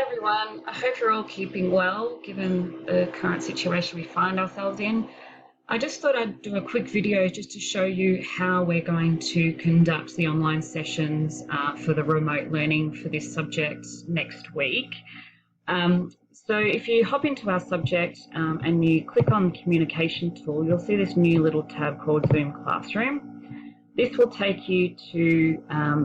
everyone. I hope you're all keeping well given the current situation we find ourselves in. I just thought I'd do a quick video just to show you how we're going to conduct the online sessions for the remote learning for this subject next week. So if you hop into our subject and you click on the communication tool, you'll see this new little tab called Zoom Classroom. This will take you to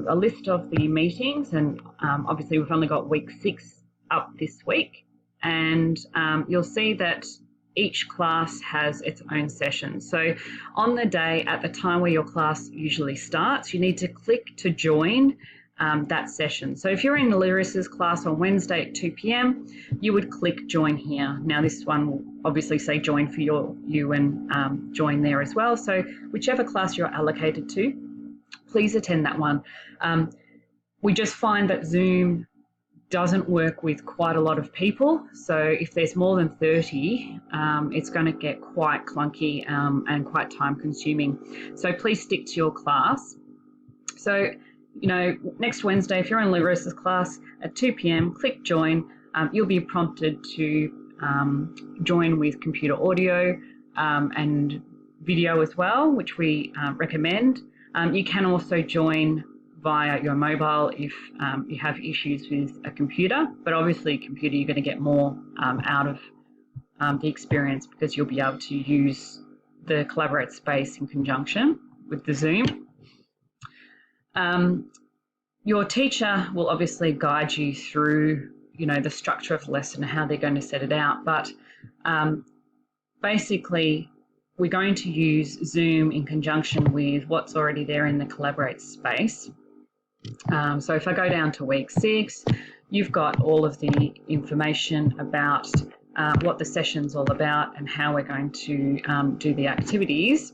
a list of the meetings, and obviously we've only got week 6 up this week, and you'll see that each class has its own session. So on the day at the time where your class usually starts, you need to click to join that session. So if you're in Lyris's class on Wednesday at 2 p.m, you would click join here. Now this one will obviously say join for you and join there as well. So whichever class you're allocated to, please attend that one. We just find that Zoom doesn't work with quite a lot of people. So if there's more than 30, it's going to get quite clunky and quite time consuming. So please stick to your class. So next Wednesday, if you're in Lyris's class at 2 p.m, click join. You'll be prompted to join with computer audio and video as well, which we recommend. You can also join via your mobile if you have issues with a computer, but obviously computer you're going to get more out of the experience because you'll be able to use the Collaborate space in conjunction with the Zoom. Your teacher will obviously guide you through, the structure of the lesson and how they're going to set it out. But basically, we're going to use Zoom in conjunction with what's already there in the Collaborate space. So if I go down to week 6, you've got all of the information about what the session's all about and how we're going to do the activities,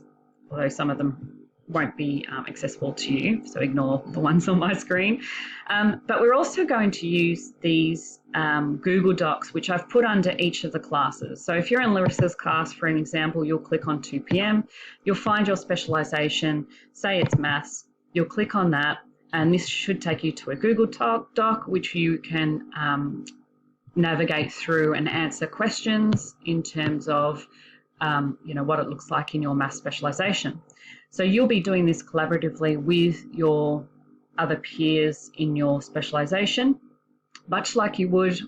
although some of them won't be accessible to you, so ignore the ones on my screen. But we're also going to use these Google Docs, which I've put under each of the classes. So if you're in Lyris's class, for an example, you'll click on 2 p.m, you'll find your specialisation, say it's maths, you'll click on that, and this should take you to a Google Doc, which you can navigate through and answer questions in terms of what it looks like in your maths specialisation. So you'll be doing this collaboratively with your other peers in your specialisation, much like you would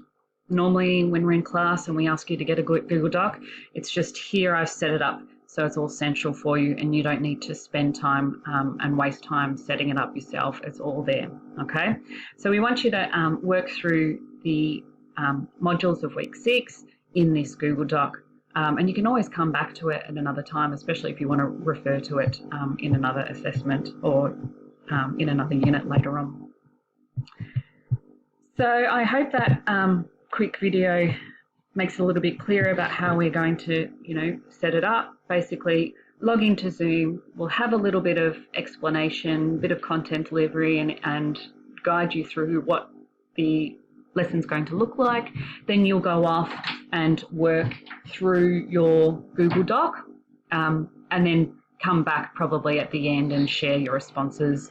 normally when we're in class and we ask you to get a Google Doc. It's just here I've set it up so it's all central for you and you don't need to spend time and waste time setting it up yourself. It's all there, okay? So we want you to work through the modules of week 6 in this Google Doc. And you can always come back to it at another time, especially if you want to refer to it in another assessment or in another unit later on. So I hope that quick video makes it a little bit clearer about how we're going to, set it up. Basically, log into Zoom. We'll have a little bit of explanation, bit of content delivery, and guide you through what the lesson's going to look like. Then you'll go off and work through your Google Doc and then come back probably at the end and share your responses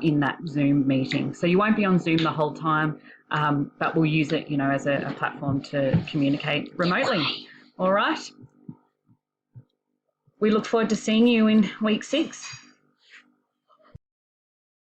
in that Zoom meeting. So you won't be on Zoom the whole time, but we'll use it, as a platform to communicate remotely. All right. We look forward to seeing you in week 6.